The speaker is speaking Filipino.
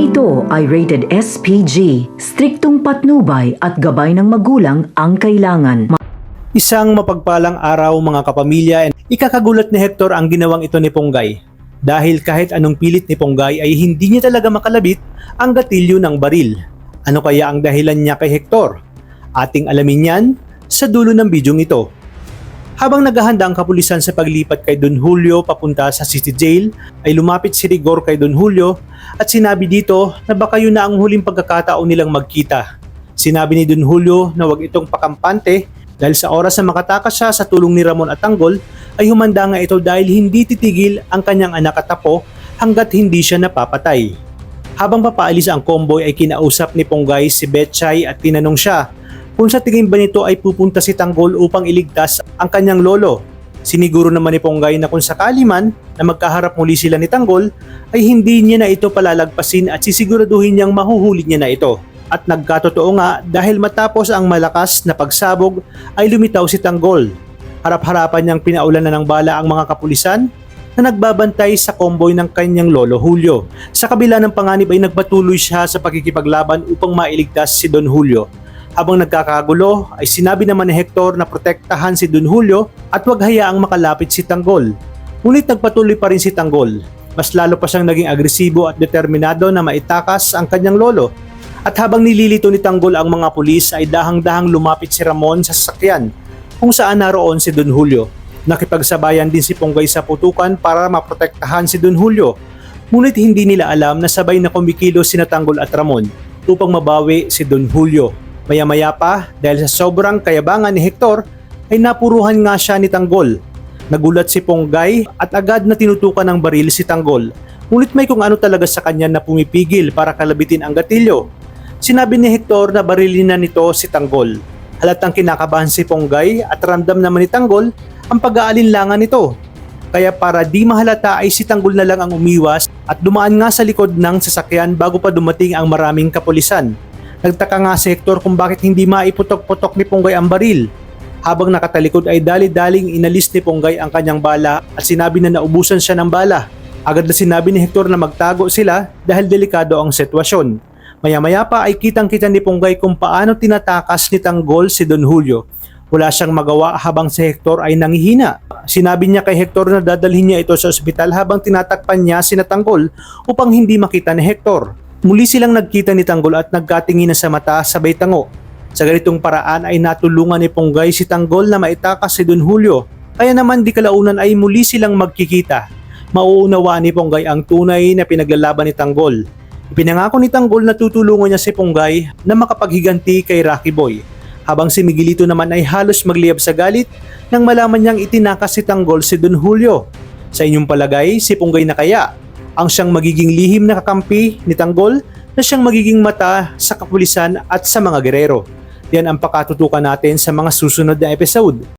ito ay rated SPG, striktong patnubay at gabay ng magulang ang kailangan. Isang mapagpalang araw mga kapamilya, ikakagulat ni Hector ang ginawang ito ni Ponggay. Dahil kahit anong pilit ni Ponggay ay hindi niya talaga makalabit ang gatilyo ng baril. Ano kaya ang dahilan niya kay Hector? Ating alamin yan sa dulo ng bidyong ito. Habang naghahanda ang kapulisan sa paglipat kay Don Julio papunta sa City Jail, ay lumapit si Rigor kay Don Julio at sinabi dito na baka yun na ang huling pagkakataon nilang magkita. Sinabi ni Don Julio na wag itong pakampante dahil sa oras na makatakas siya sa tulong ni Ramon at Tanggol ay humanda nga ito dahil hindi titigil ang kanyang anak at apo hanggat hindi siya napapatay. Habang papaalis ang convoy ay kinausap ni Ponggay si Betchay at tinanong siya kung sa tingin ba nito ay pupunta si Tanggol upang iligtas ang kanyang lolo. Siniguro naman ni Ponggay na kung sakali man na magkaharap muli sila ni Tanggol ay hindi niya na ito palalagpasin at sisiguraduhin niyang mahuhuli niya na ito. At nagkatotoo nga dahil matapos ang malakas na pagsabog ay lumitaw si Tanggol. Harap-harapan niyang pinaulan na ng bala ang mga kapulisan na nagbabantay sa konboy ng kanyang lolo Julio. Sa kabila ng panganib ay nagpatuloy siya sa pakikipaglaban upang mailigtas si Don Julio. Habang nagkakagulo ay sinabi naman ni Hector na protektahan si Don Julio at wag hayaang makalapit si Tanggol. Ngunit nagpatuloy pa rin si Tanggol. Mas lalo pa siyang naging agresibo at determinado na maitakas ang kanyang lolo. At habang nililito ni Tanggol ang mga pulis ay dahang-dahang lumapit si Ramon sa sasakyan kung saan naroon si Don Julio. Nakipagsabayan din si Ponggay sa putukan para maprotektahan si Don Julio. Ngunit hindi nila alam na sabay na kumikilos sina Tanggol at Ramon upang mabawi si Don Julio. Maya-maya pa, dahil sa sobrang kayabangan ni Hector, ay napuruhan nga siya ni Tanggol. Nagulat si Ponggay at agad na tinutukan ng baril si Tanggol. Ngunit may kung ano talaga sa kanya na pumipigil para kalabitin ang gatilyo. Sinabi ni Hector na barilin na nito si Tanggol. Halatang kinakabahan si Ponggay at ramdam naman ni Tanggol ang pag-aalinlangan nito. Kaya para di mahalata ay si Tanggol na lang ang umiwas at dumaan nga sa likod ng sasakyan bago pa dumating ang maraming kapulisan. Nagtaka nga si Hector kung bakit hindi maiputok-putok ni Ponggay ang baril. Habang nakatalikod ay dali-daling inalis ni Ponggay ang kanyang bala at sinabi na naubusan siya ng bala. Agad na sinabi ni Hector na magtago sila dahil delikado ang sitwasyon. Maya-maya pa ay kitang-kita ni Ponggay kung paano tinatakas ni Tanggol si Don Julio. Wala siyang magawa habang si Hector ay nangihina. Sinabi niya kay Hector na dadalhin niya ito sa ospital habang tinatakpan niya si Tanggol upang hindi makita ni Hector. Muli silang nagkita ni Tanggol at nagkatingin na sa mata sabay tango. Sa ganitong paraan ay natulungan ni Ponggay si Tanggol na maitakas si Don Julio. Kaya naman di kalaunan ay muli silang magkikita. Mauunawaan ni Ponggay ang tunay na pinaglalaban ni Tanggol. Ipinangako ni Tanggol na tutulungan niya si Ponggay na makapaghiganti kay Rocky Boy. Habang si Miguelito naman ay halos magliyab sa galit nang malaman niyang itinakas si Tanggol si Don Julio. Sa inyong palagay, si Ponggay na kaya ang siyang magiging lihim na kakampi ni Tanggol na siyang magiging mata sa kapulisan at sa mga gerero? Yan ang pakatutukan natin sa mga susunod na episode.